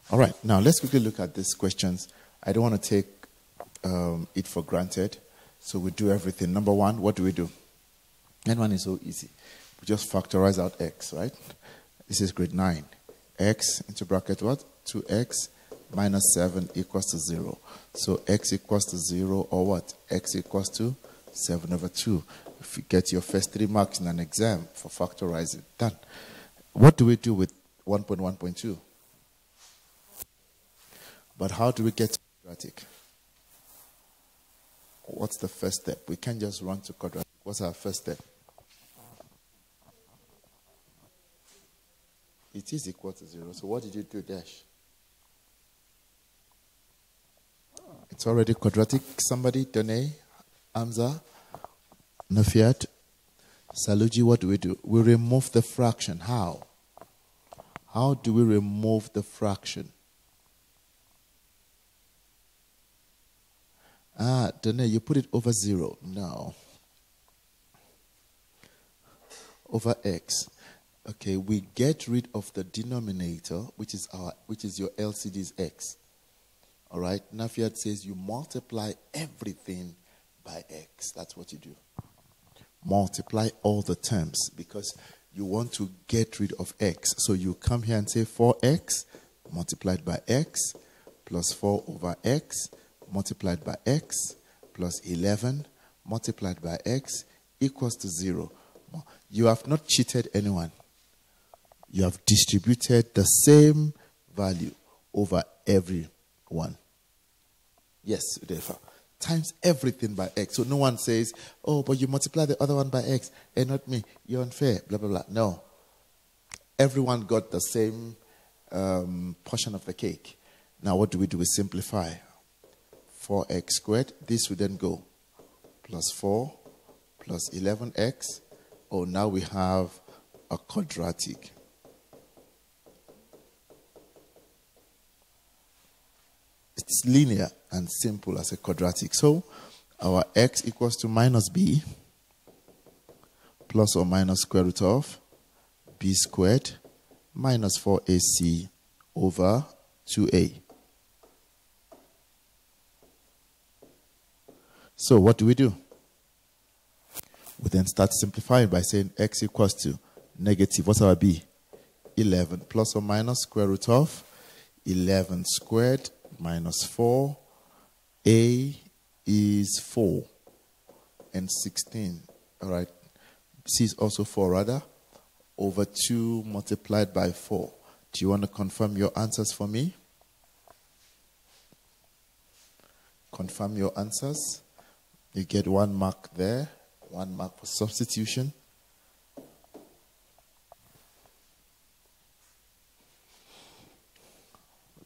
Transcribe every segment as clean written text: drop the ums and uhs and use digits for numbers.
All right, now let's quickly look at these questions. I don't want to take it for granted, so we do everything. Number one, what do? And one is so easy. We just factorize out x, right? This is grade 9. X into bracket what? 2x minus 7 equals to 0. So x equals to 0 or what? X equals to 7 over 2. If you get your first 3 marks in an exam for factorizing, done. What do we do with 1.1.2? But how do we get quadratic? What's the first step? We can't just run to quadratic. What's our first step? It is equal to 0. So what did you do, Dash? It's already quadratic. Somebody, Dene, Amza, Nafiat, Saluji, what do? We remove the fraction. How? How do we remove the fraction? Dene, you put it over 0. No. Over x. Okay, we get rid of the denominator, which is your LCD's x. All right, Nafiat says you multiply everything by x. That's what you do. Multiply all the terms because you want to get rid of x. So you come here and say 4x multiplied by x plus 4 over x multiplied by x plus 11 multiplied by x equals to 0. You have not cheated anyone. You have distributed the same value over everyone. Yes, therefore. Times everything by x. So no one says, oh, but you multiply the other one by x and not me. You're unfair, blah, blah, blah. No. Everyone got the same portion of the cake. Now what do? We simplify. 4x squared. This would then go plus 4 plus 11x. Oh, now we have a quadratic. It's linear and simple as a quadratic. So our x equals to minus b plus or minus square root of b squared minus 4ac over 2a. So what do? We then start simplifying by saying x equals to negative, what's our b? 11 plus or minus square root of 11 squared minus 4. A is 4 and 16. All right. C is also 4 rather. Over 2 multiplied by 4. Do you want to confirm your answers for me? Confirm your answers. You get 1 mark there. 1 mark for substitution.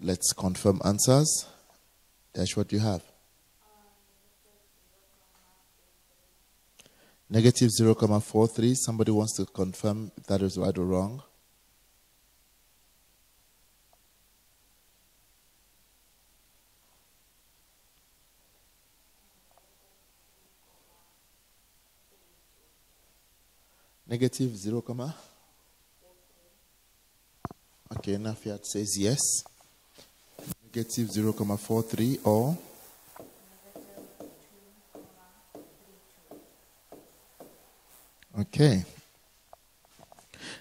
Let's confirm answers. That's what you have. Negative 0,43. Somebody wants to confirm if that is right or wrong. Negative 0, okay, Nafiat says yes. Negative 0,43 or okay.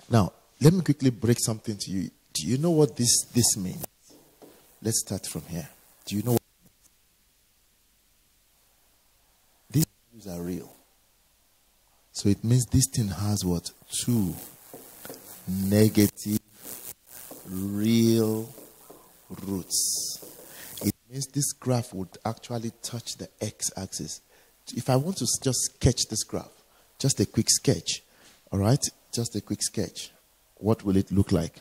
Now, let me quickly break something to you. Do you know what this means? Let's start from here. Do you know what these values are real? So it means this thing has what? 2 negative real roots. It means this graph would actually touch the x-axis. If I want to just sketch this graph, just a quick sketch, all right? Just a quick sketch. What will it look like?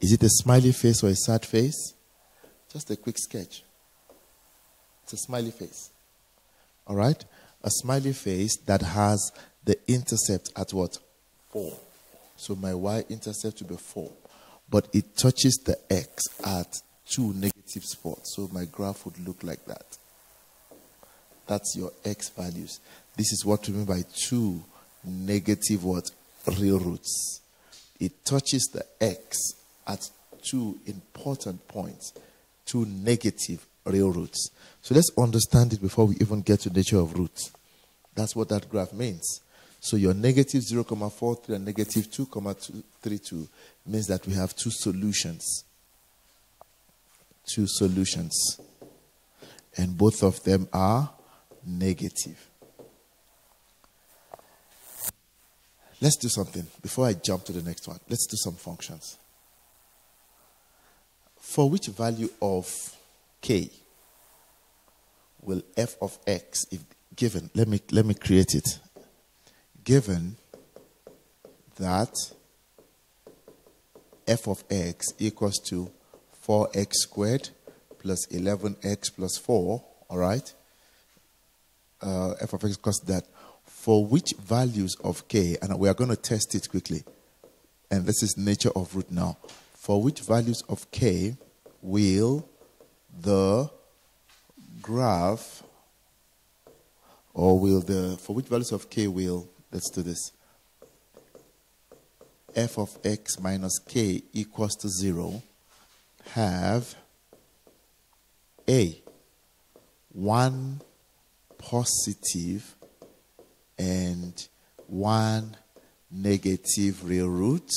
Is it a smiley face or a sad face? Just a quick sketch. It's a smiley face, all right? A smiley face that has the intercept at what? 4. So my y-intercept will be 4. But it touches the x at 2 negative spots. So my graph would look like that. That's your x values. This is what we mean by 2 negative what? Real roots. It touches the x at two important points, two negative real roots. So let's understand it before we even get to the nature of roots. That's what that graph means. So your negative 0,43 and negative 2,32 means that we have two solutions. Two solutions. And both of them are negative. Let's do something before I jump to the next one. Let's do some functions. For which value of k will f of x, if given, let me create it. Given that f of x equals to 4x squared plus 11x plus 4, all right? F of x equals that. For which values of k, and we are going to test it quickly, and this is nature of root now. For which values of k will the graph, or will the, for which values of k will, let's do this, f of x minus k equals to 0 have a, one positive and one negative real root,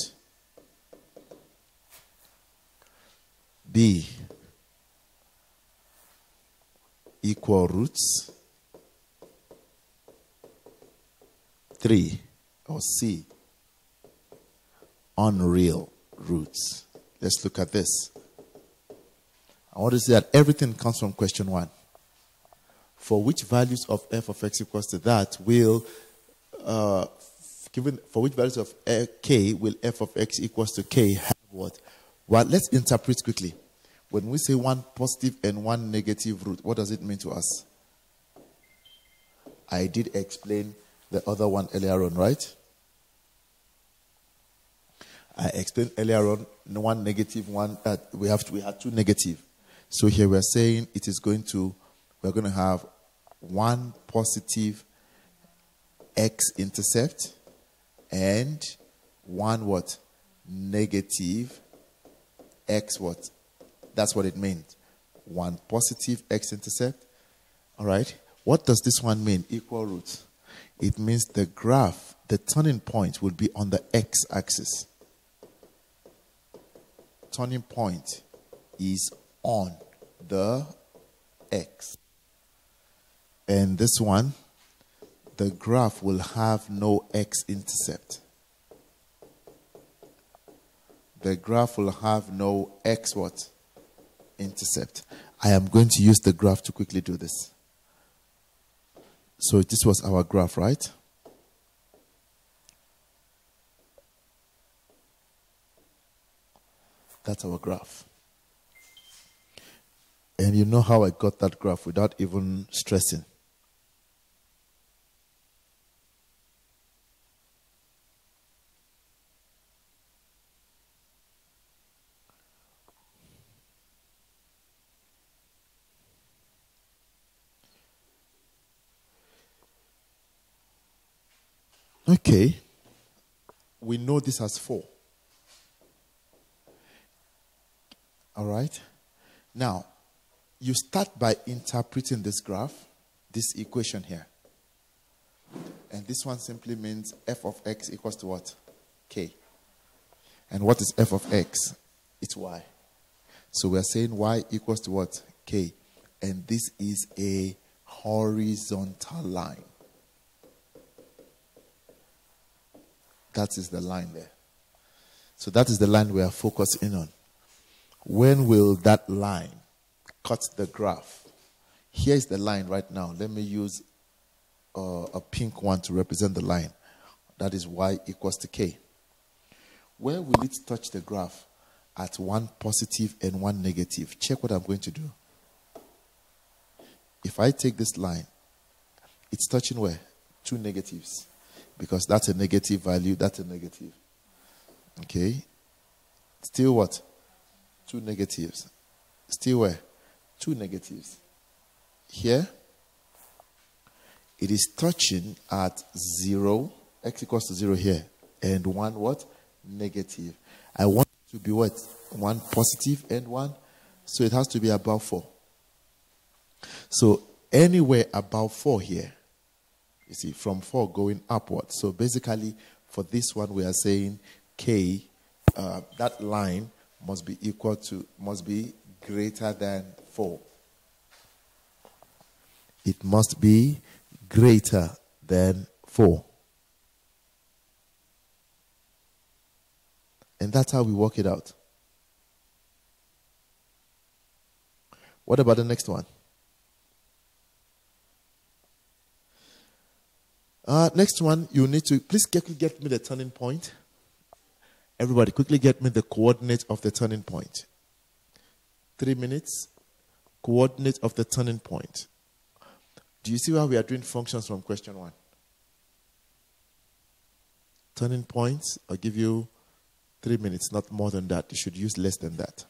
b, equal roots, 3, or c, unreal roots. Let's look at this. I want to say that everything comes from question 1. For which values of f of x equals to that will, given for which values of k will f of x equals to k have what? Well, let's interpret quickly. When we say one positive and one negative root, what does it mean to us? I did explain the other one earlier on, right? I explained earlier on one negative, one we had two negative. So here we are saying it is going to, we're going to have one positive x-intercept and one what? Negative x what? That's what it means. One positive x-intercept. All right. What does this one mean? Equal roots. It means the graph, the turning point will be on the x-axis. Turning point is on the x. And this one, the graph will have no x-intercept. The graph will have no x what? Intercept. I am going to use the graph to quickly do this. So this was our graph, right? That's our graph. And you know how I got that graph without even stressing. Okay. We know this as 4. All right. Now, you start by interpreting this graph, this equation here. And this one simply means f of x equals to what? K. And what is f of x? It's y. So we are saying y equals to what? K. And this is a horizontal line. That is the line there. So that is the line we are focusing on. When will that line cut the graph? Here is the line right now. Let me use a pink one to represent the line. That is y equals to k. Where will it touch the graph? At one positive and one negative. Check what I'm going to do. If I take this line, it's touching where? Two negatives. Because that's a negative value, that's a negative. Okay? Still what? Two negatives. Still where? Two negatives. Here, it is touching at 0, x equals to 0 here, and 1 what? Negative. I want it to be what? one positive and one. So it has to be above 4. So anywhere above 4 here, you see, from 4 going upward. So basically, for this one, we are saying K, that line must be greater than 4. It must be greater than 4. And that's how we work it out. What about the next one? Next one, you need to, please quickly get me the turning point. Everybody, quickly get me the coordinate of the turning point. 3 minutes. Coordinate of the turning point. Do you see how we are doing functions from question 1? Turning points, I'll give you 3 minutes, not more than that. You should use less than that.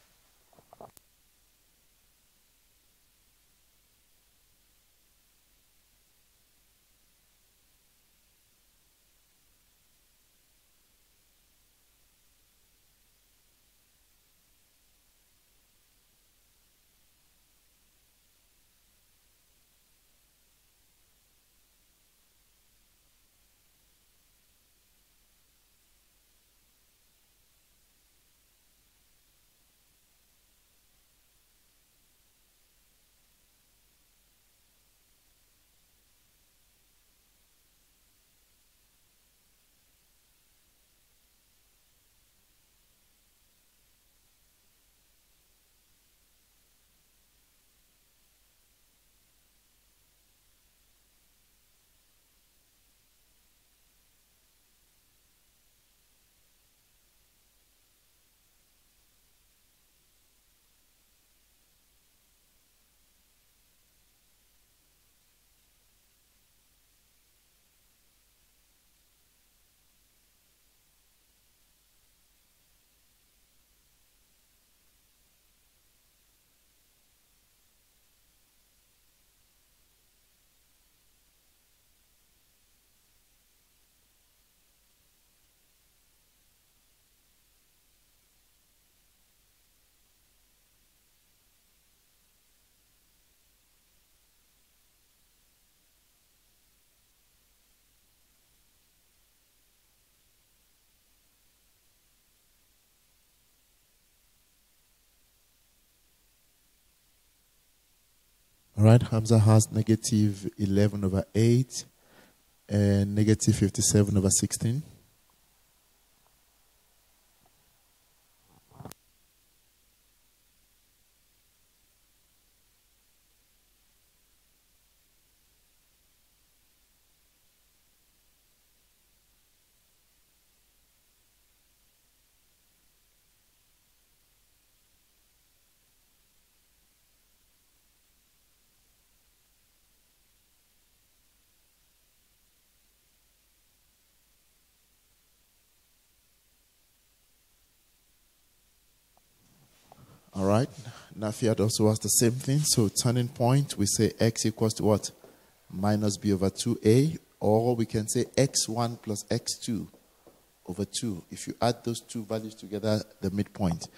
All right, Hamza has negative 11 over 8 and negative 57 over 16. All right. Nafiat also has the same thing. So turning point, we say x equals to what? Minus b over 2a. Or we can say x1 plus x2 over 2. If you add those two values together, the midpoint.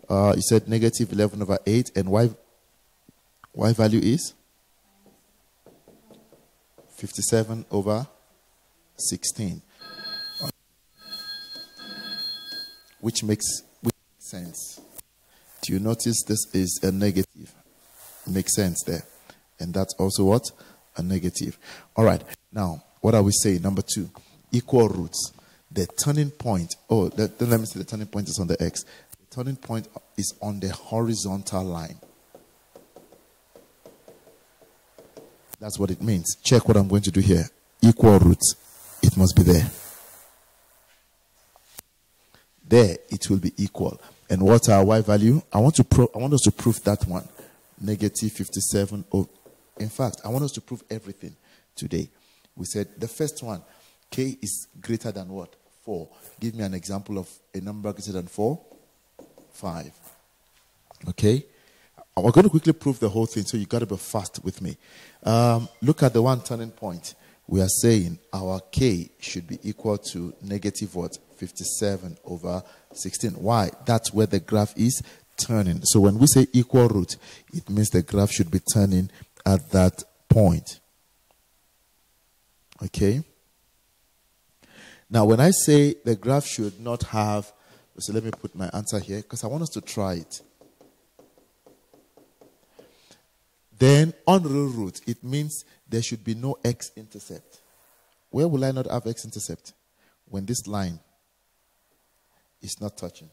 You said negative 11 over 8. And y value is? 57 over 16. Which makes sense. Do you notice this is a negative? Makes sense there. And that's also what? A negative. All right. Now, what are we saying? Number 2, equal roots. The turning point. Oh, let me see. The turning point is on the x. The turning point is on the horizontal line. That's what it means. Check what I'm going to do here. Equal roots. It must be there. There, it will be equal. And what's our y value? I want us to prove that one. Negative 57. In fact, I want us to prove everything today. We said the first one, k is greater than what? 4. Give me an example of a number greater than 4. 5. Okay? We're going to quickly prove the whole thing, so you got to be fast with me. Look at the one turning point. We are saying our k should be equal to negative what? 57 over 16. Why? That's where the graph is turning. So when we say equal root, it means the graph should be turning at that point. Okay? Now, when I say the graph should not have, so let me put my answer here because I want us to try it. Then on real root, it means there should be no x-intercept. Where will I not have x-intercept? When this line is not touching.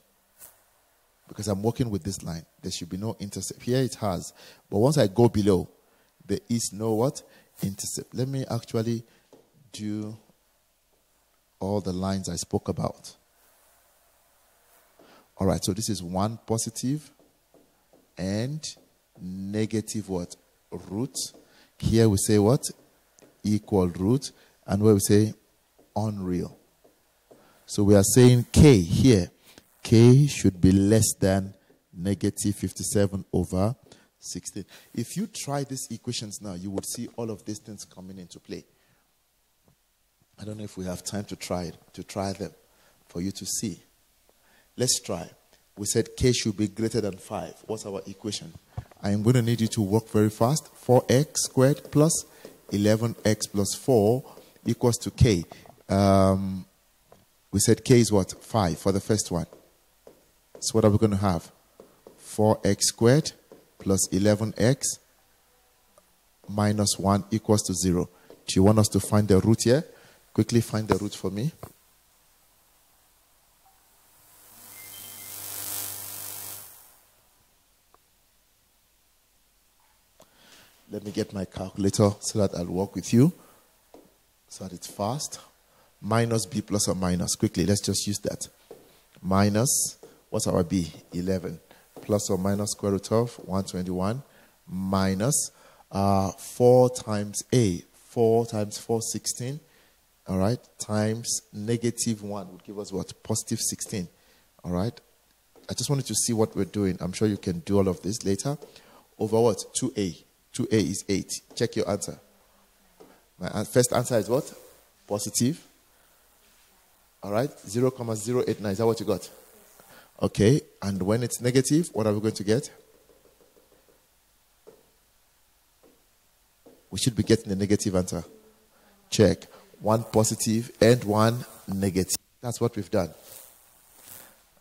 Because I'm working with this line. There should be no intercept. Here it has. But once I go below, there is no what? Intercept. Let me actually do all the lines I spoke about. All right, so this is one positive and negative what? Root. Here we say what? Equal root. And where we say unreal. So we are saying k here. K should be less than negative 57 over 16. If you try these equations now, you would see all of these things coming into play. I don't know if we have time to try them for you to see. Let's try. We said k should be greater than 5. What's our equation? I am going to need you to work very fast. 4x squared plus 11x plus 4 equals to k. We said k is what? 5 for the first one. So what are we going to have? 4x squared plus 11x minus 1 equals to 0. Do you want us to find the root here? Quickly find the root for me. Let me get my calculator so that I'll work with you. So that it's fast. Minus b plus or minus. Quickly, let's just use that. Minus, what's our b? 11. Plus or minus square root of 121. Minus 4 times a. 4 times 4, 16. All right. Times negative 1 would give us what? Positive 16. All right. I just wanted to see what we're doing. I'm sure you can do all of this later. Over what? 2a. 2a is 8. Check your answer. My first answer is what? Positive. All right. 0,089. Is that what you got? Okay. And when it's negative, what are we going to get? We should be getting the negative answer. Check. 1 positive and 1 negative. That's what we've done.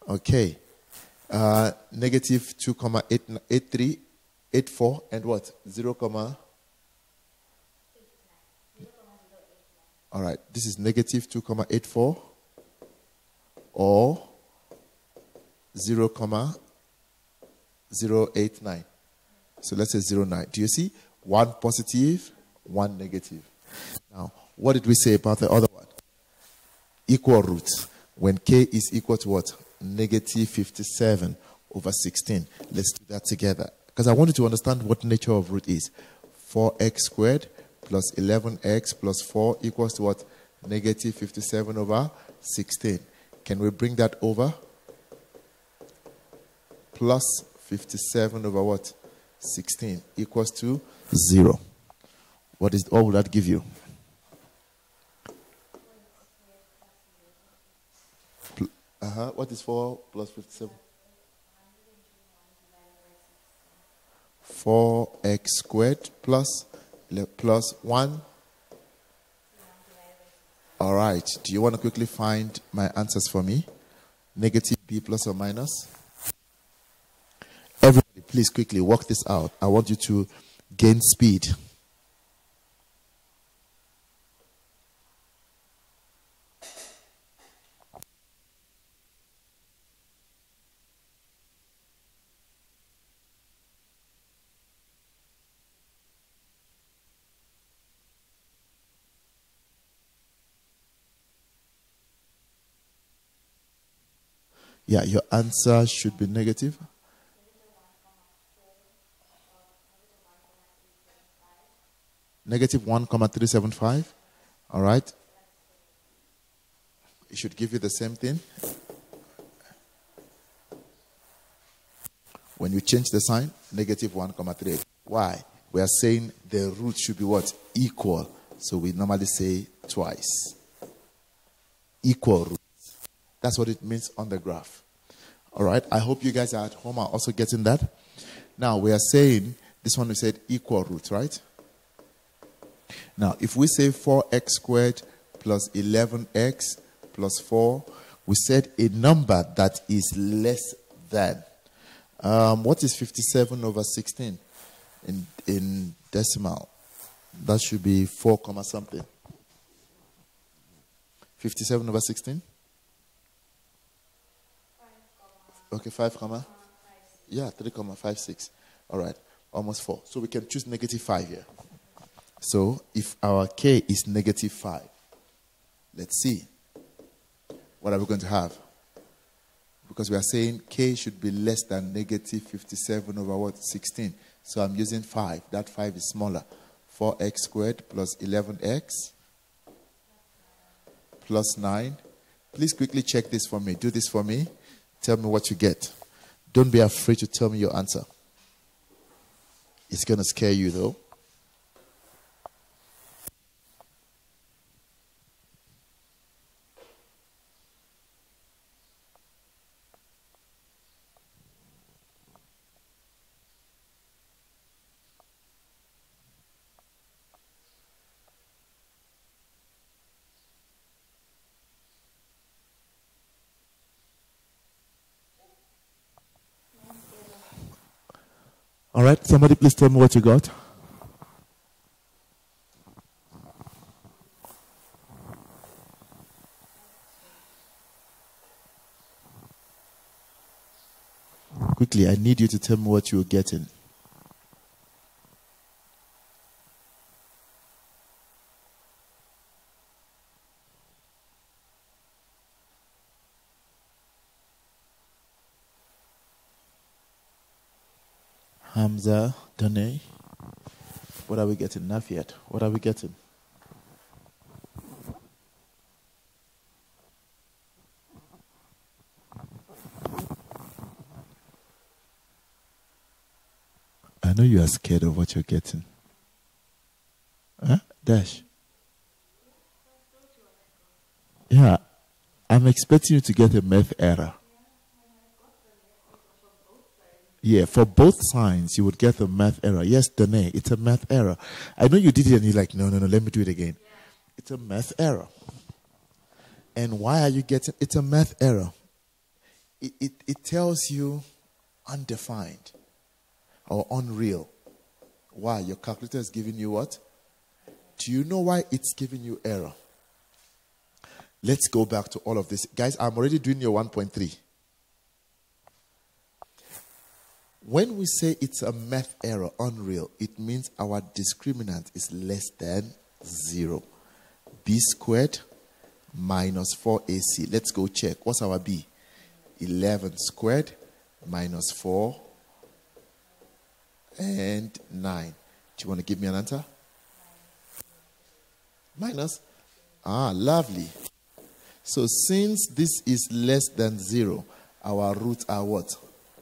Okay. Negative 2,83. 84 and what? 0, all right. This is negative 2,84 or 0,089. So let's say 0.9. Do you see? 1 positive, 1 negative. Now, what did we say about the other one? Equal roots. When k is equal to what? Negative 57 over 16. Let's do that together. Because I want you to understand what nature of root is. 4x squared plus 11x plus 4 equals to what? Negative 57 over 16. Can we bring that over? Plus 57 over what? 16 equals to 0. What will that give you? What is 4 plus 57? 4x squared plus 1. All right. Do you want to quickly find my answers for me? Negative b plus or minus? Everybody, please quickly work this out. I want you to gain speed. Yeah, your answer should be negative. Negative 1,375. All right. It should give you the same thing. When you change the sign, negative 1,3. Why? We are saying the root should be what? Equal. So we normally say twice. Equal root. That's what it means on the graph. All right. I hope you guys at home are also getting that. Now, we are saying, this one we said equal roots, right? Now, if we say 4x squared plus 11x plus 4, we said a number that is less than. What is 57 over 16 in decimal? That should be 4 comma something. 57 over 16? Okay, 5 comma? Yeah, 3 comma 5, 6. All right, almost 4. So we can choose negative 5 here. So if our k is negative 5, let's see. What are we going to have? Because we are saying k should be less than negative 57 over what? 16. So I'm using 5. That 5 is smaller. 4x squared plus 11x plus 9. Please quickly check this for me. Do this for me. Tell me what you get. Don't be afraid to tell me your answer. It's going to scare you though. All right, somebody please tell me what you got. Quickly, I need you to tell me what you're getting. Hamza, Dane. What are we getting? Nafiat, what are we getting? I know you are scared of what you're getting. Huh? Dash. Yeah, I'm expecting you to get a math error. Yeah, for both signs, you would get a math error. Yes, Danae, it's a math error. I know you did it and you're like, no, let me do it again. Yeah. It's a math error. And why are you getting, it's a math error. It tells you undefined or unreal. Why? Your calculator is giving you what? Do you know why it's giving you error? Let's go back to all of this. Guys, I'm already doing your 1.3. When we say it's a math error, unreal, it means our discriminant is less than 0. B squared minus 4AC. Let's go check. What's our B? 11 squared minus 4 and 9. Do you want to give me an answer? Minus? Ah, lovely. So since this is less than 0, our roots are what?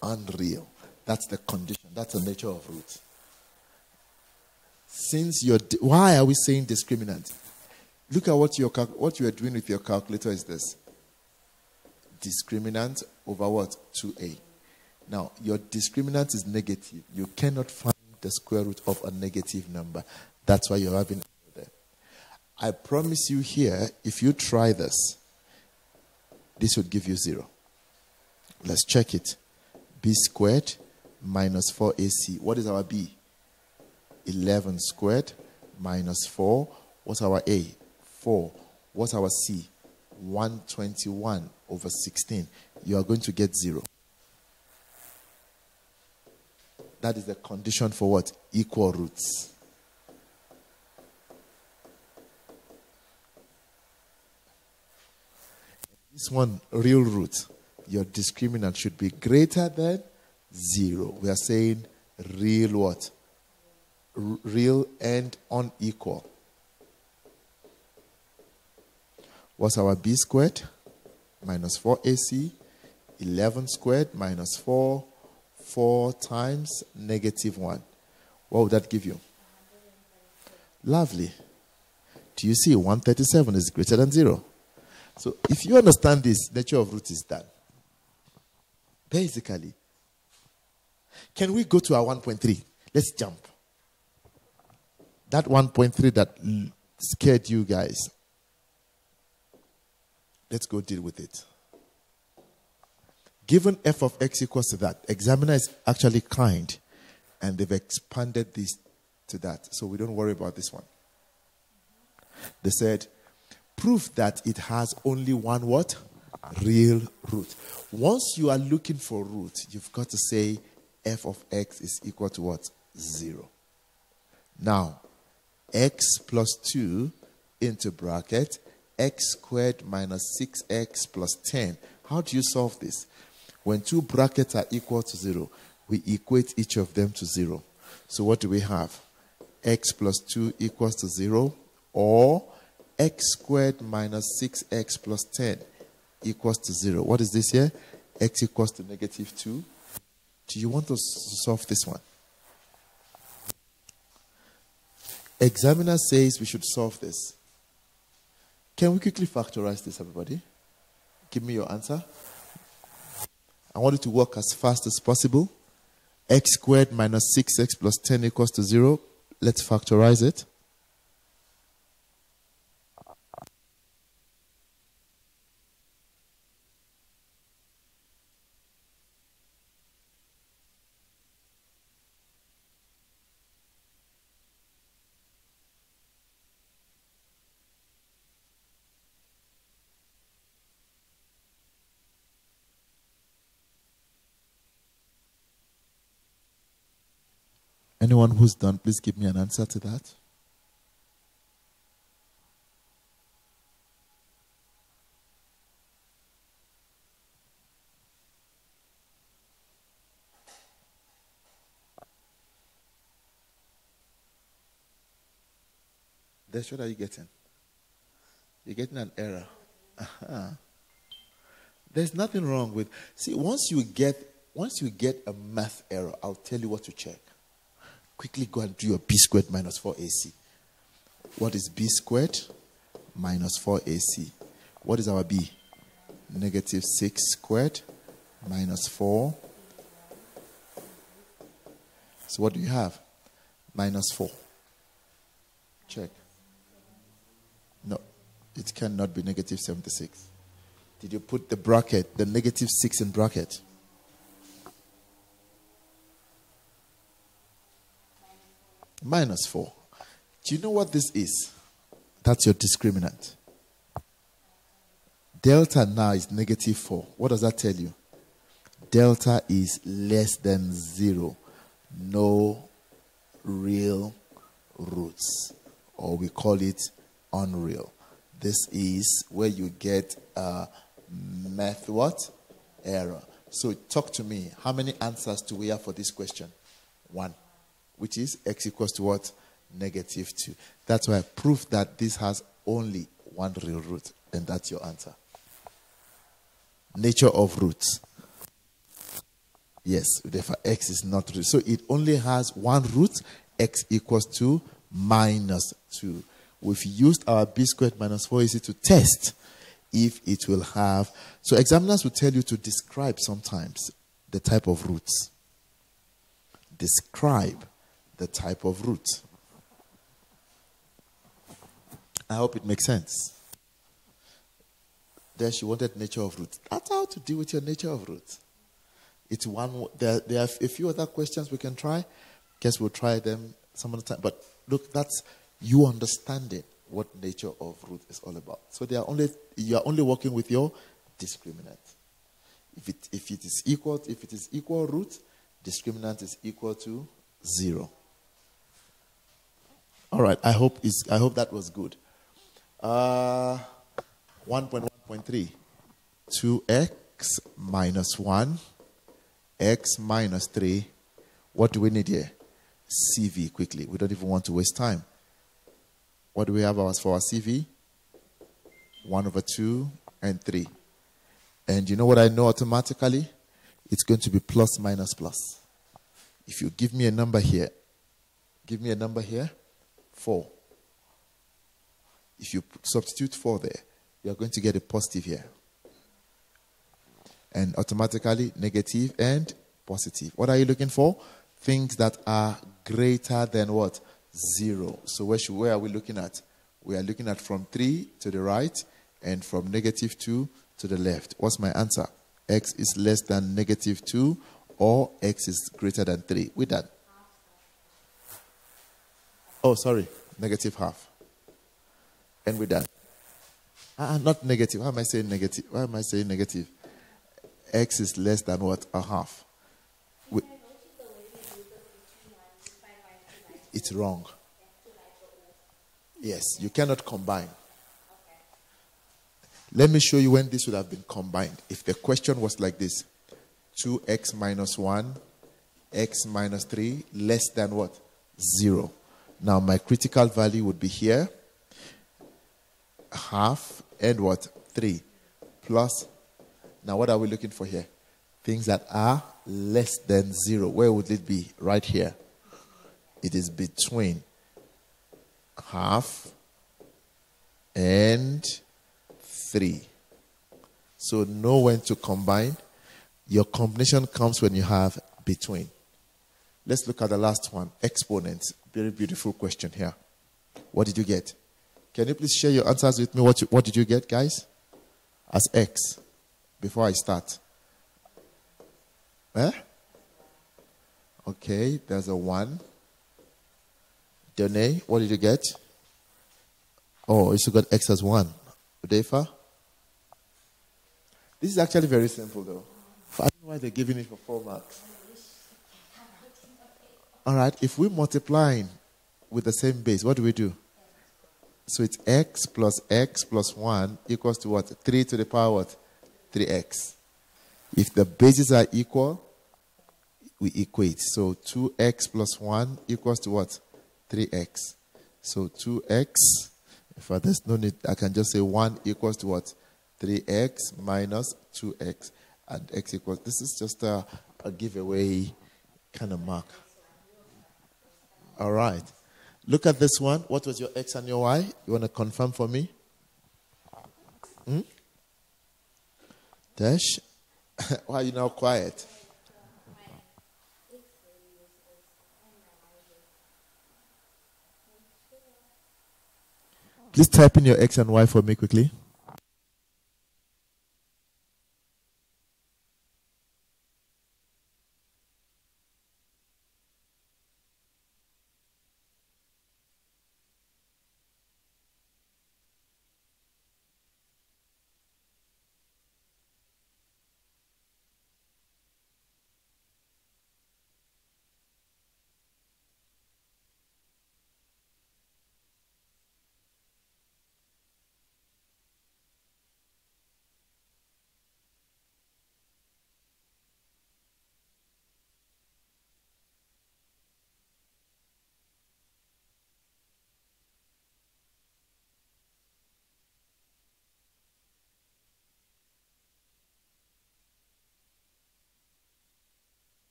Unreal. That's the condition. That's the nature of roots. Since why are we saying discriminant? Look at what you are doing with your calculator is this. Discriminant over what? 2a. Now, your discriminant is negative. You cannot find the square root of a negative number. That's why you're having there. I promise you here, if you try this would give you 0. Let's check it. B squared minus 4AC. What is our B? 11 squared minus 4. What's our A? 4. What's our C? 121 over 16. You are going to get 0. That is the condition for what? Equal roots. This one, real root. Your discriminant should be greater than 0. We are saying real what? Real and unequal. What's our B squared? Minus 4AC. 11 squared minus 4. 4 times negative 1. What would that give you? Lovely. Do you see 137 is greater than 0? So if you understand this, nature of root is done. Basically. Can we go to our 1.3? Let's jump. That 1.3 that scared you guys. Let's go deal with it. Given f of x equals to that, examiner is actually kind, and they've expanded this to that. So we don't worry about this one. They said, prove that it has only one what? Real root. Once you are looking for root, you've got to say f of x is equal to what? 0. Now, x plus 2 into bracket, x squared minus 6x plus 10. How do you solve this? When two brackets are equal to 0, we equate each of them to 0. So what do we have? X plus 2 equals to 0, or x squared minus 6x plus 10 equals to 0. What is this here? X equals to negative 2. Do you want to solve this one? Examiner says we should solve this. Can we quickly factorize this, everybody? Give me your answer. I want you to work as fast as possible. X squared minus 6x plus 10 equals to 0. Let's factorize it. Anyone who's done, please give me an answer to that. That's what are you getting? You're getting an error. There's nothing wrong with. See, once you get a math error, I'll tell you what to check. Quickly go and do your b squared minus 4ac. What is b squared minus 4ac? What is our b? Negative 6 squared minus 4. So what do you have? Minus 4. Check. No, it cannot be negative 76. Did you put the bracket, the negative 6 in bracket? Minus 4. Do you know what this is? That's your discriminant. Delta now is negative 4. What does that tell you? Delta is less than 0. No real roots. Or we call it unreal. This is where you get a math what? Error. So talk to me. How many answers do we have for this question? 1. Which is x equals to what? Negative 2. That's why I proved that this has only one real root. And that's your answer. Nature of roots. Yes, therefore x is not real. So it only has one root, x equals to minus 2. We've used our b squared minus 4ac to test if it will have. So examiners will tell you to describe sometimes the type of roots. Describe the type of root. I hope it makes sense. There she wanted nature of root. That's how to deal with your nature of root. It's one. There are a few other questions we can try. Guess we'll try them some other time. But look, that's you understanding what nature of root is all about. So you are only working with your discriminant. If it is equal root, discriminant is equal to 0. All right. I hope that was good. 1.1.3. 2x minus 1, x minus 3. What do we need here? CV quickly. We don't even want to waste time. What do we have for our CV? 1 over 2 and 3. And you know what I know automatically? It's going to be plus minus plus. If you give me a number here, 4. If you substitute 4 there, you're going to get a positive here. And automatically negative and positive. What are you looking for? Things that are greater than what? 0. So where are we looking at? We are looking at from 3 to the right and from negative 2 to the left. What's my answer? X is less than negative 2 or X is greater than 3. We're done. Oh, sorry. Negative half. And we're done. Not negative. Why am I saying negative? Why am I saying negative? X is less than what? A half. It's wrong. Yes, you cannot combine. Let me show you when this would have been combined. If the question was like this, 2x minus 1, x minus 3, less than what? 0. Now my critical value would be here, half and what? 3 plus. Now what are we looking for here? Things that are less than 0. Where would it be? Right here. It is between half and 3. So know when to combine. Your combination comes when you have between. Let's look at the last one. Exponents. Very beautiful question here. What did you get? Can you please share your answers with me? What did you get, guys? As x. Before I start. Okay, there's a 1. Dene, what did you get? Oh, you still got x as 1. Udefa? This is actually very simple, though. I don't know why they're giving it for 4 marks. All right, if we multiply with the same base, what do we do? So it's x plus 1 equals to what? 3 to the power what? 3x. If the bases are equal, we equate. So 2x plus 1 equals to what? 3x. So 2x, if there's no need, I can just say 1 equals to what? 3x minus 2x. And x equals, this is just a giveaway kind of mark. All right. Look at this one. What was your x and your y? You want to confirm for me? Dash? Why are you now quiet? Please type in your x and y for me quickly.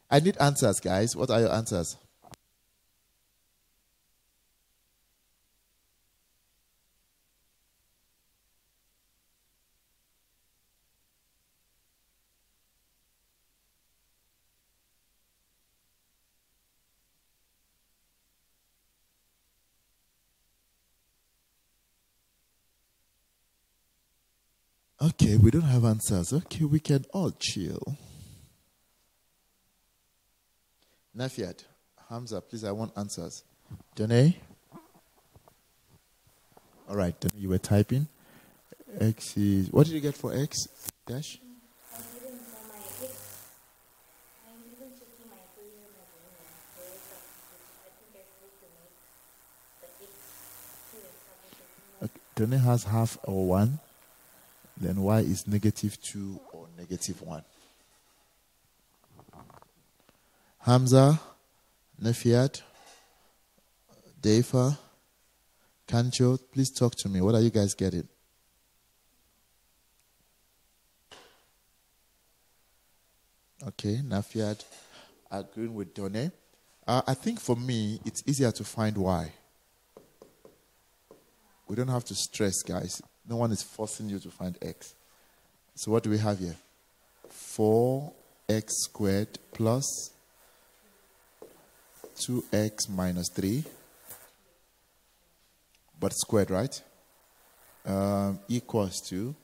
I need answers, guys. What are your answers? Okay, we don't have answers. Okay, we can all chill. Nafiat, Hamza, please, I want answers. Janae? All right, then you were typing. X is, what did you get for X dash? Okay. Tony has half or 1. Then Y is -2 or -1. Hamza, Nefiat, Defa, Kancho, please talk to me. What are you guys getting? Okay, Nafiat agreeing with Done. I think for me, it's easier to find Y. We don't have to stress, guys. No one is forcing you to find X. So what do we have here? 4x squared plus 2x minus 3. But squared, right? Equals to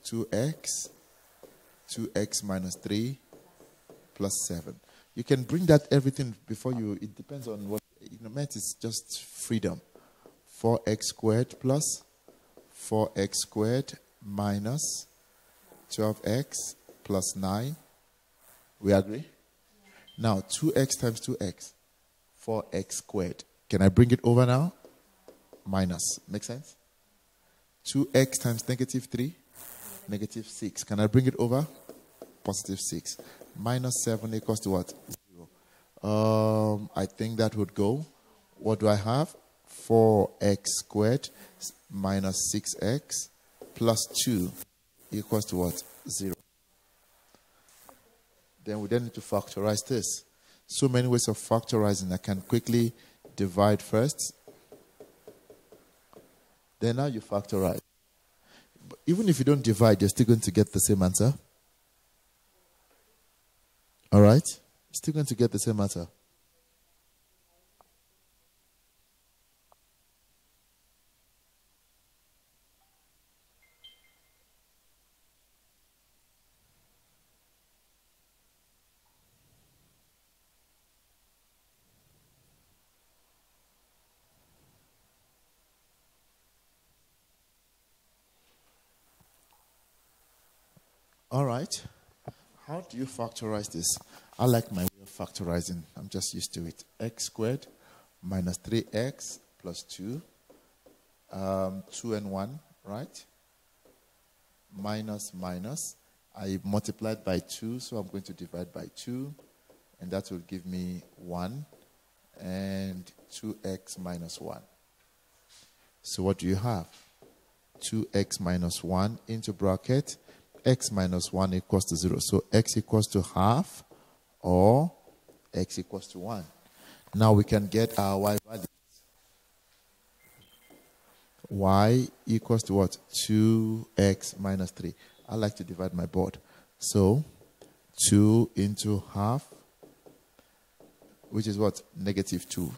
2x minus 3 plus 7. You can bring that everything before you, it depends on what, math is just freedom. 4x squared plus 4x squared minus 12x plus 9. We agree? Now, 2x times 2x, 4x squared. Can I bring it over now? Minus. Make sense? 2x times -3, -6. Can I bring it over? +6. Minus 7 equals to what? 0. I think that would go. What do I have? 4x squared minus 6x plus 2 equals to what? 0. Then we then need to factorize this. So many ways of factorizing. I can quickly divide first. Then now you factorize. But even if you don't divide, you're still going to get the same answer. All right? Still going to get the same answer. All right. How do you factorize this? I like my way of factorizing. I'm just used to it. X squared minus 3x plus 2. 2 and 1, right? Minus. I multiplied by 2, so I'm going to divide by 2. And that will give me 1 and 2x minus 1. So what do you have? 2x minus 1 into bracket. X minus 1 equals to 0. So x equals to half or x equals to 1. Now we can get our y value. Y equals to what? 2x minus 3. I like to divide my board. So 2 into half, which is what? -2.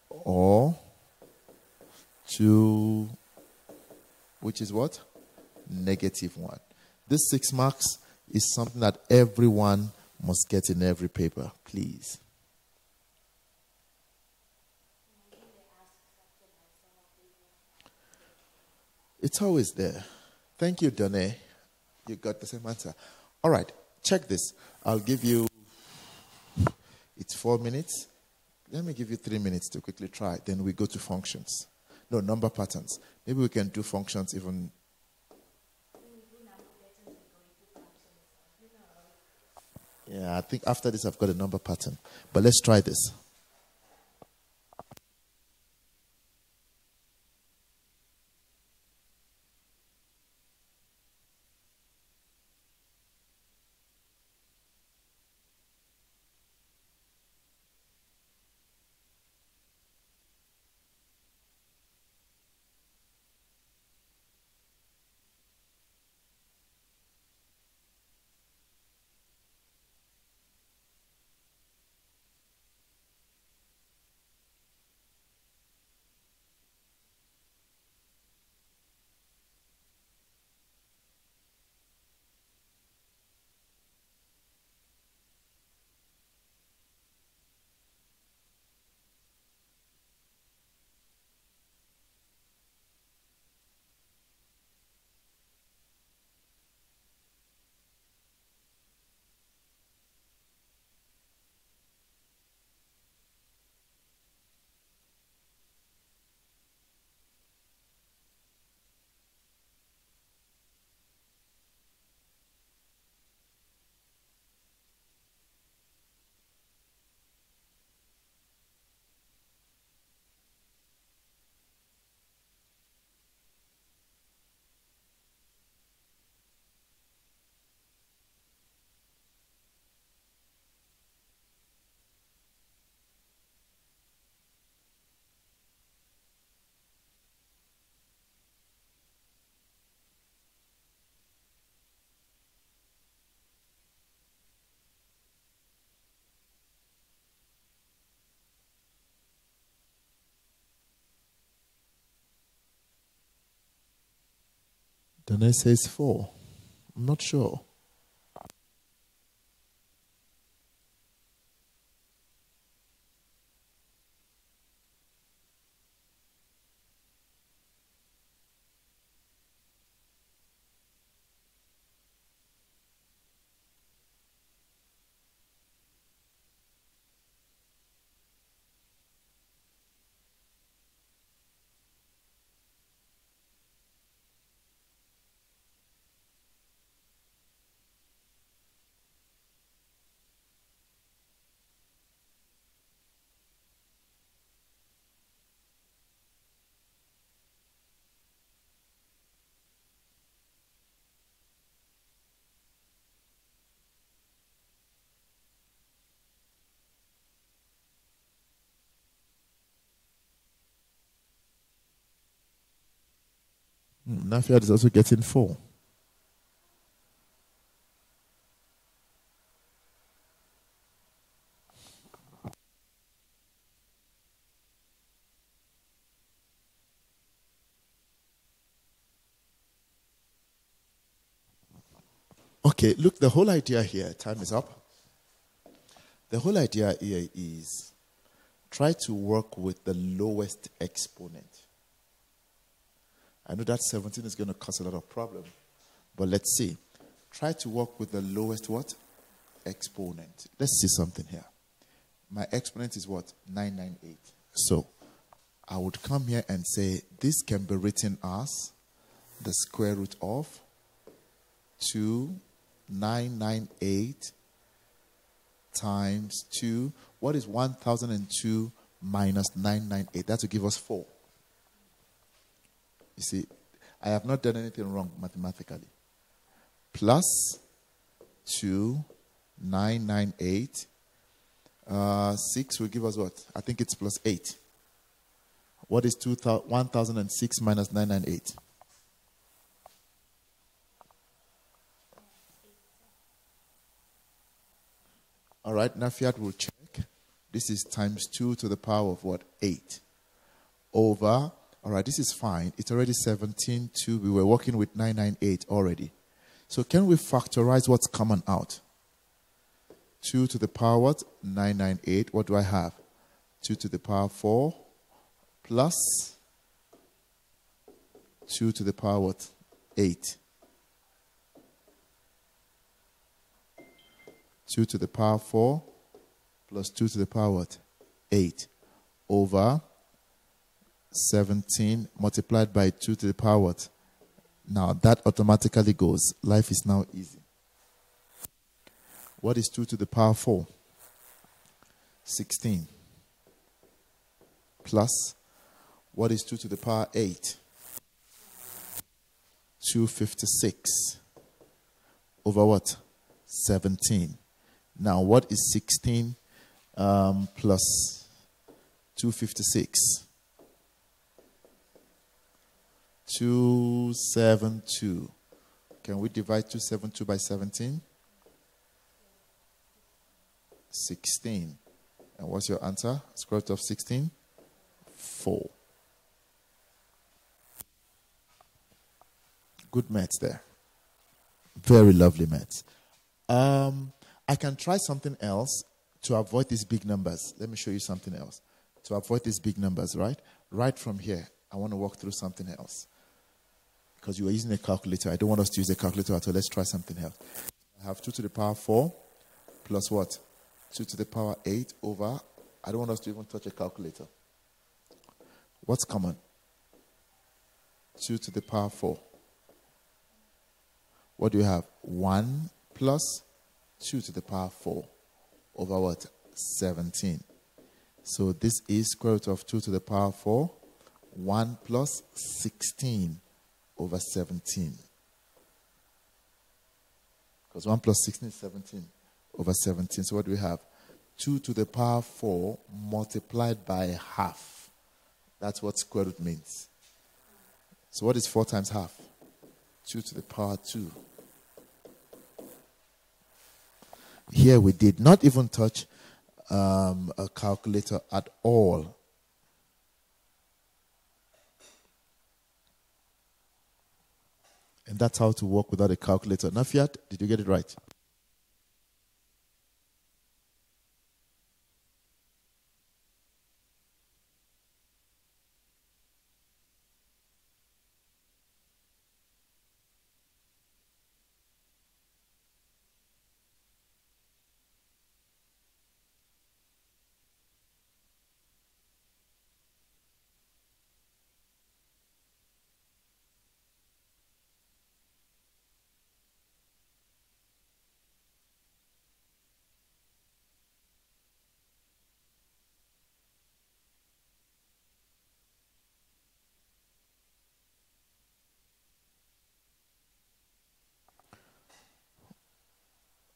Or 2, which is what? -1. This 6 marks is something that everyone must get in every paper, please. It's always there. Thank you, Done. You got the same answer. All right, check this. I'll give you, it's 4 minutes. Let me give you 3 minutes to quickly try. Then we go to functions. No, number patterns. Maybe we can do functions even. Yeah, I think after this I've got a number pattern. But let's try this. And it says 4. I'm not sure. Nafiat is also getting 4. Okay, look, the whole idea here, time is up. The whole idea here is try to work with the lowest exponent. I know that 17 is going to cause a lot of problem, but let's see. Try to work with the lowest what? Exponent. Let's see something here. My exponent is what? 998. So I would come here and say this can be written as the square root of 2998 times 2. What is 1002 minus 998? That will give us 4. You see, I have not done anything wrong mathematically. Plus 2998. 6 will give us what? I think it's plus 8. What is 1006 minus 998? All right, Nafiat will check. This is times 2 to the power of what? 8. Over, all right, this is fine. It's already 17, 2. We were working with 998 already. So can we factorize what's common out? 2 to the power what? 998. What do I have? 2 to the power 4 plus 2 to the power what? 8. 2 to the power 4 plus 2 to the power what? 8 over 17 multiplied by 2 to the power what? Now that automatically goes. Life is now easy. What is 2 to the power 4? 16. Plus, what is 2 to the power 8? 256. Over what? 17. Now, what is 16 plus 256? 272. Can we divide 272 by 17? 16. And what's your answer? Square root of 16? 4. Good maths there. Very lovely maths. I can try something else to avoid these big numbers. Let me show you something else. To avoid these big numbers, right? Right from here, I want to walk through something else. Because you are using a calculator. I don't want us to use a calculator at all. Let's try something else. I have 2 to the power 4 plus what? 2 to the power 8 over, I don't want us to even touch a calculator. What's common? 2 to the power 4. What do you have? 1 plus 2 to the power 4 over what? 17. So this is square root of 2 to the power 4. 1 plus 16 over 17. Because 1 plus 16 is 17 over 17. So what do we have? 2 to the power 4 multiplied by half. That's what square root means. So what is 4 times half? 2 to the power 2. Here we did not even touch a calculator at all. And And that's how to work without a calculator. Nafiat, did you get it right?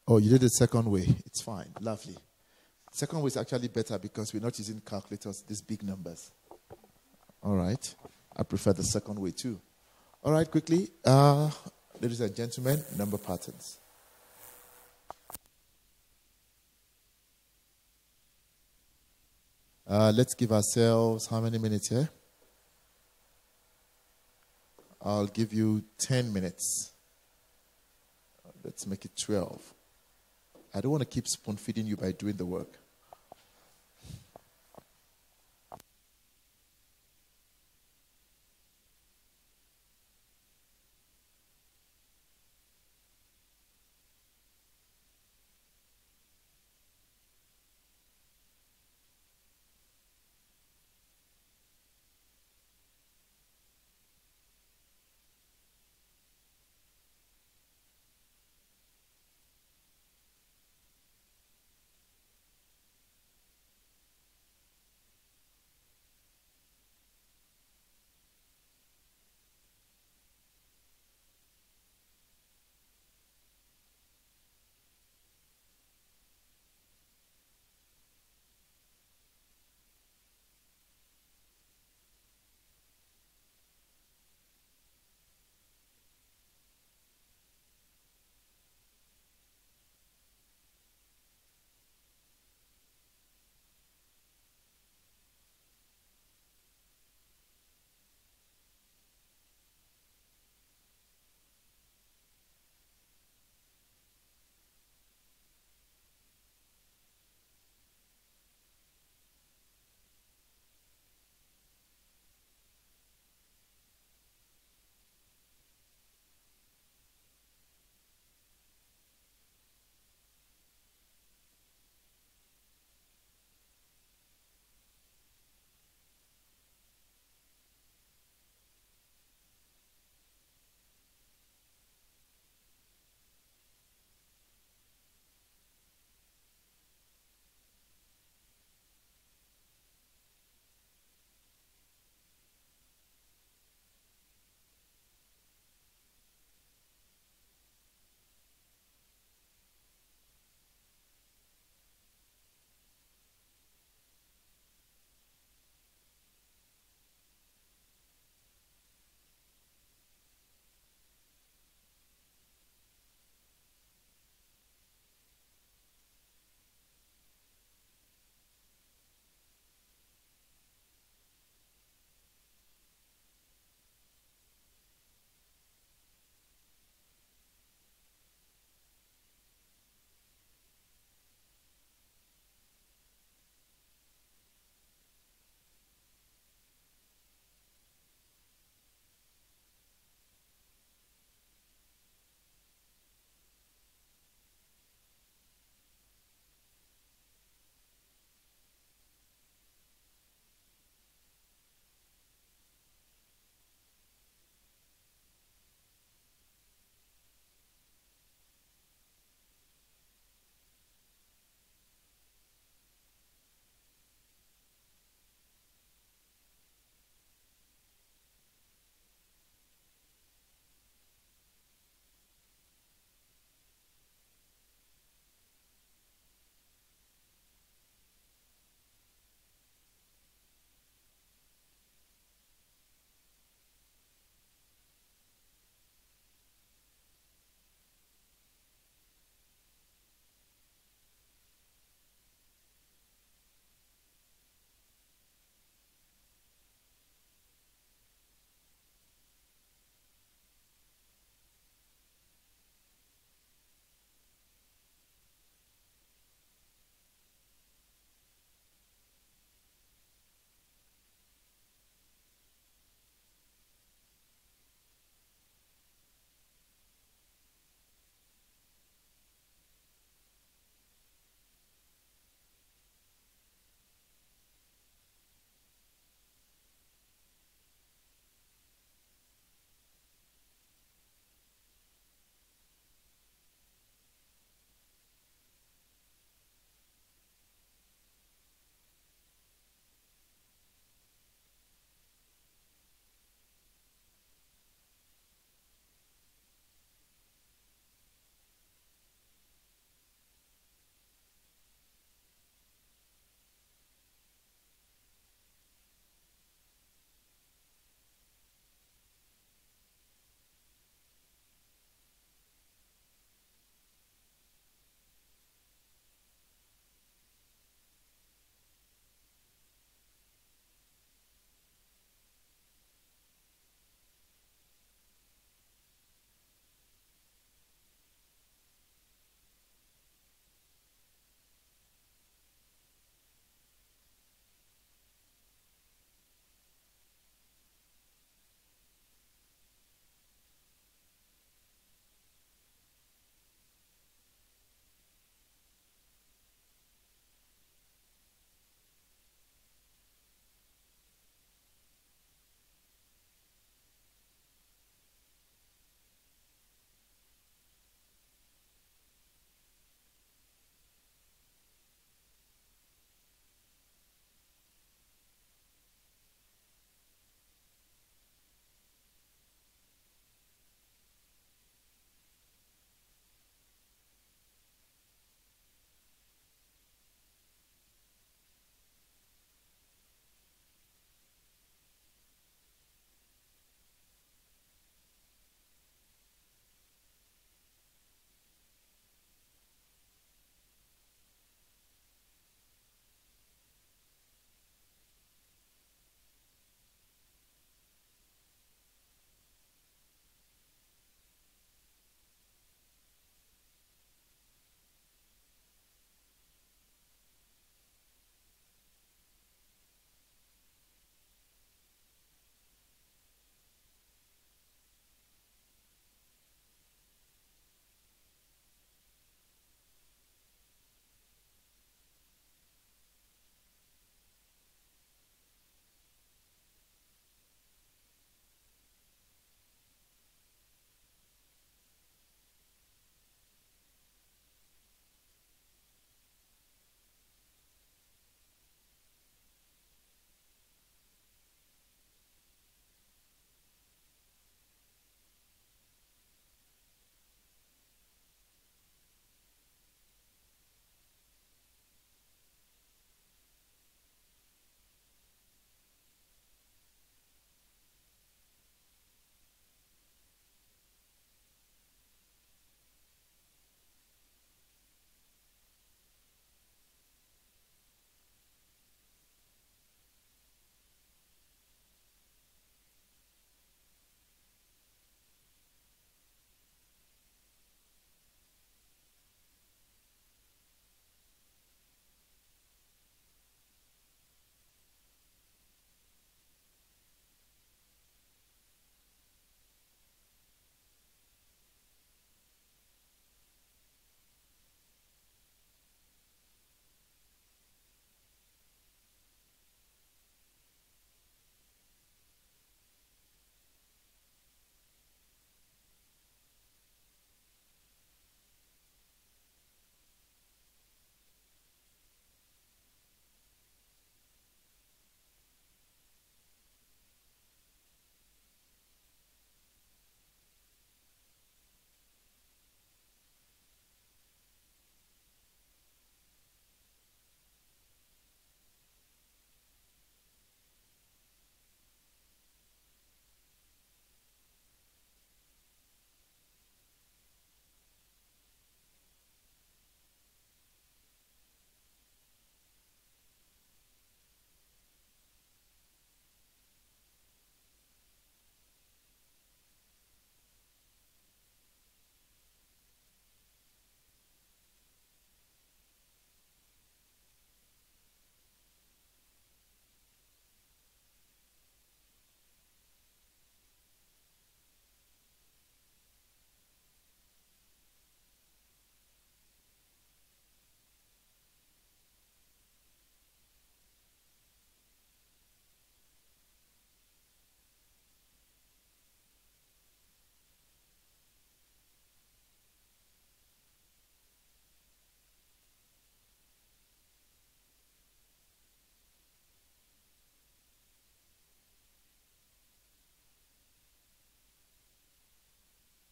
Oh, you did it second way. It's fine. Lovely. Second way is actually better because we're not using calculators, these big numbers. All right. I prefer the second way too. All right, quickly. Ladies and gentlemen, number patterns. Let's give ourselves how many minutes here? I'll give you 10 minutes. Let's make it 12. I don't want to keep spoon feeding you by doing the work.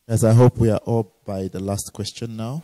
As I hope we are all by the last question now.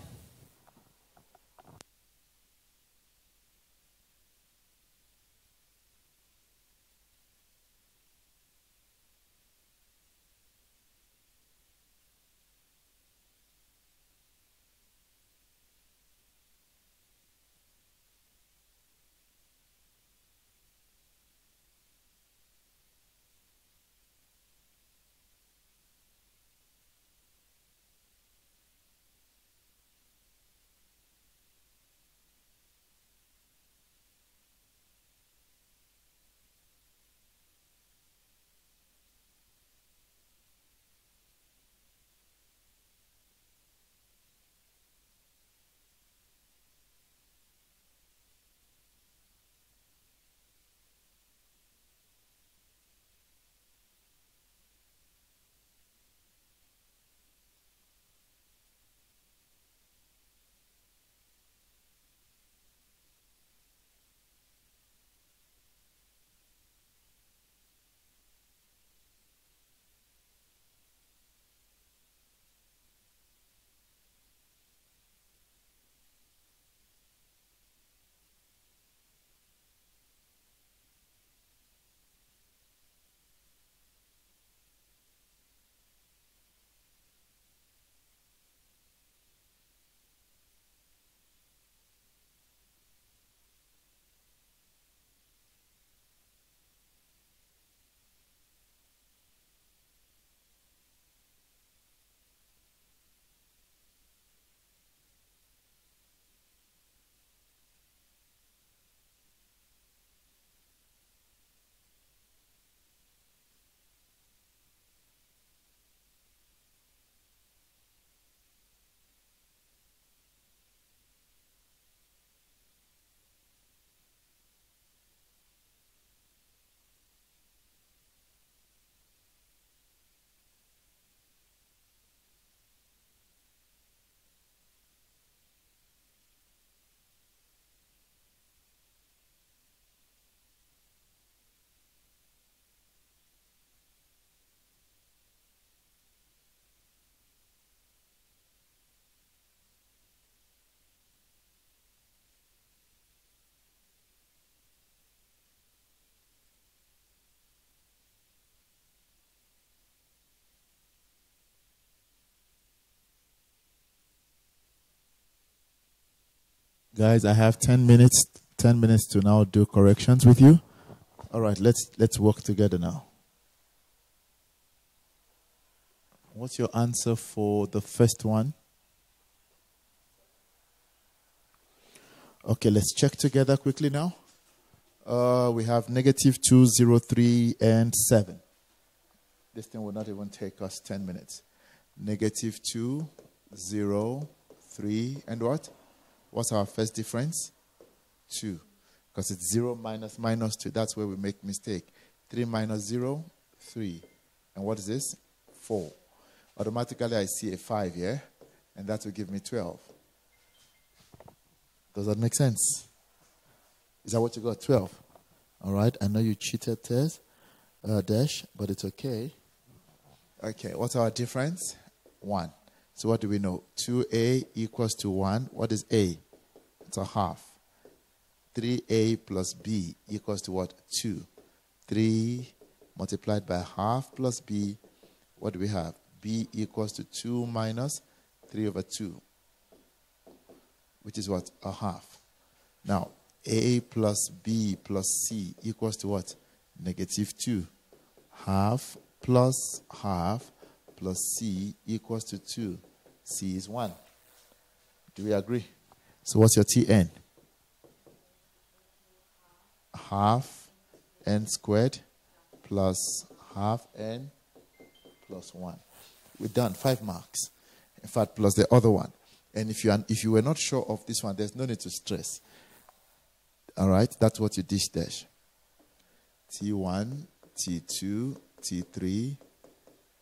Guys, I have 10 minutes to now do corrections with you. All right, let's work together now. What's your answer for the first one? Okay, let's check together quickly now. We have negative 2, 0, 3, and 7. This thing will not even take us 10 minutes. Negative 2, 0, 3, and what? What's our first difference? 2. Because it's 0 minus minus 2. That's where we make mistake. 3 minus 0, 3. And what is this? 4. Automatically, I see a 5 here. And that will give me 12. Does that make sense? Is that what you got? 12. All right. I know you cheated, Tess, Dash, but it's okay. Okay. What's our difference? 1. So what do we know? 2a equals to 1. What is a? It's a half. 3a plus b equals to what? 2. 3 multiplied by half plus b. What do we have? b equals to 2 minus 3 over 2. Which is what? A half. Now, a plus b plus c equals to what? Negative 2. Half plus half plus c equals to 2. C is 1. Do we agree? So what's your Tn? Half n squared plus half n plus 1. We're done. 5 marks. In fact, plus the other one. And if you were not sure of this one, there's no need to stress. All right? That's what you dish dash. T1, T2, T3.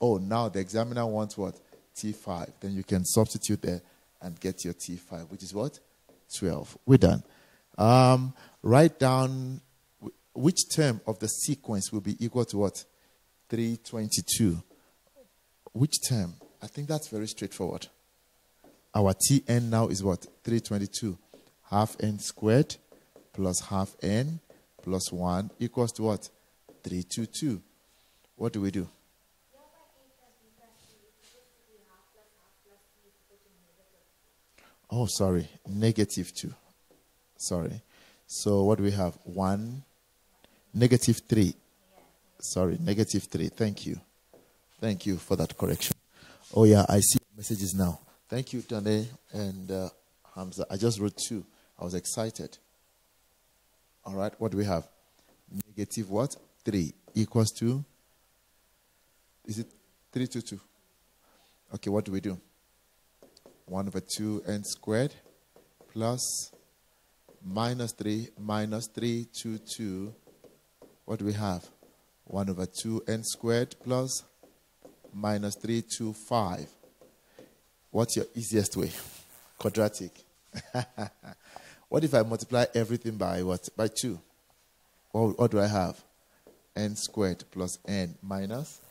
Oh, now the examiner wants what? T5. Then you can substitute there and get your T5, which is what? 12. We're done. Write down which term of the sequence will be equal to what? 322. Which term? I think that's very straightforward. Our Tn now is what? 322. Half n squared plus half n plus 1 equals to what? 322. What do we do? Oh, sorry. Negative 2. Sorry. So what do we have? 1, negative 3. Sorry, negative 3. Thank you. Thank you for that correction. Oh, yeah, I see messages now. Thank you, Tane and Hamza. I just wrote 2. I was excited. All right, what do we have? Negative what? 3 equals to, is it 322? Okay, what do we do? 1 over 2n squared plus minus 3 minus 322. What do we have? 1 over 2n squared plus minus 325. What's your easiest way? Quadratic. What if I multiply everything by what? By 2. What do I have? N squared plus n minus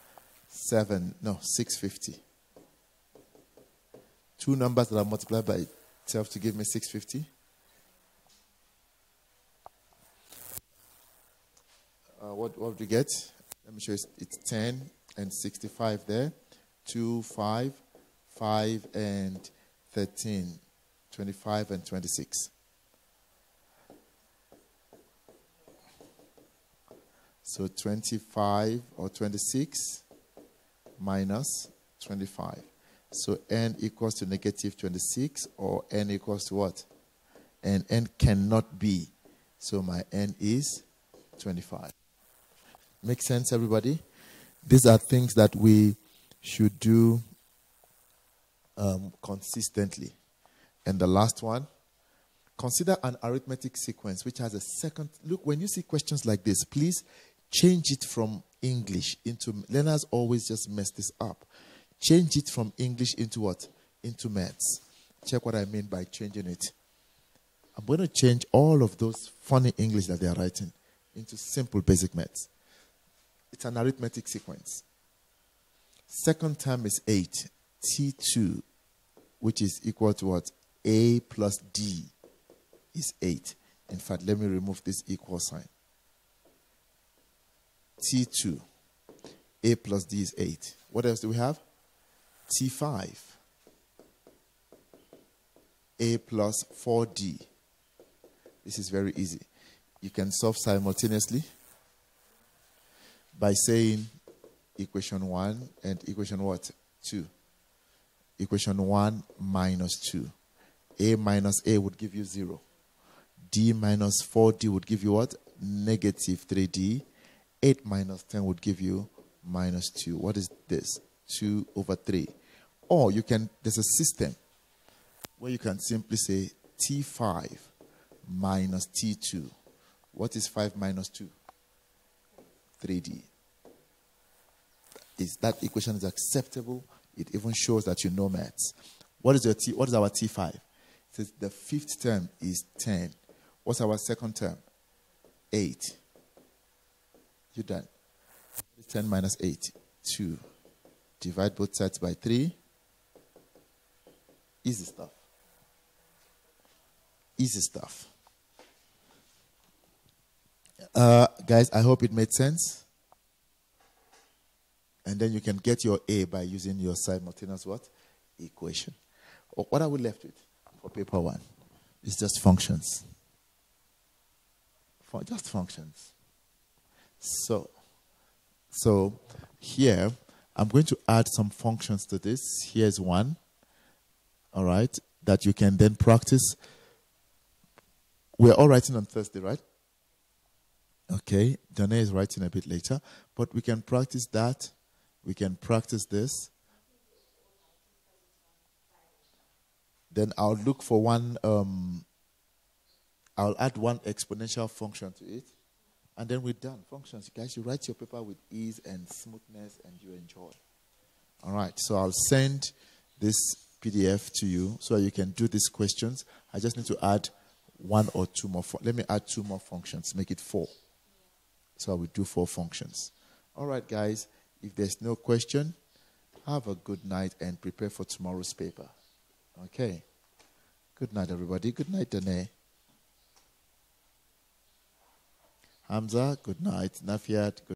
650. 2 numbers that are multiplied by itself to give me 650. What do you get? Let me show you. It's 10 and 65 there. 2, 5, 5 and 13. 25 and 26. So 25 or 26 minus 25. So n equals to negative 26, or n equals to what? And n cannot be. So my n is 25. Make sense, everybody? These are things that we should do consistently. And the last one, consider an arithmetic sequence which has a second. Look, when you see questions like this, please change it from English into, learners always just mess this up. Change it from English into what? Into maths. Check what I mean by changing it. I'm going to change all of those funny English that they are writing into simple basic maths. It's an arithmetic sequence. Second term is 8. T2, which is equal to what? A plus D is 8. In fact, let me remove this equal sign. T2, A plus D is 8. What else do we have? T5, A plus 4D. This is very easy. You can solve simultaneously by saying equation 1 and equation what? 2. Equation 1 minus 2. A minus A would give you 0. D minus 4D would give you what? Negative 3D. 8 minus 10 would give you minus 2. What is this? 2 over 3. Or you can, there's a system where you can simply say T5 minus T2. What is 5 minus 2? 3D. Is that equation is acceptable? It even shows that you know maths. What is our T5? It says the fifth term is 10. What's our second term? 8. You're done. 10 minus 8, 2. Divide both sides by 3. Easy stuff. Easy stuff. Guys, I hope it made sense. And then you can get your A by using your simultaneous what? Equation. Or what are we left with for paper 1? It's just functions. Just functions. So here, I'm going to add some functions to this. Here's one, all right, that you can then practice. We're all writing on Thursday, right? Okay, Danae is writing a bit later, but we can practice that. We can practice this. Then I'll look for one, I'll add one exponential function to it. And then we're done. Functions. Guys, you write your paper with ease and smoothness and you enjoy. All right. So I'll send this PDF to you so you can do these questions. I just need to add 1 or 2 more. Let me add 2 more functions. Make it 4. So I will do 4 functions. All right, guys. If there's no question, Have a good night and prepare for tomorrow's paper. Okay. Good night, everybody. Good night, Danae. Hamza, good night. Nafiat, good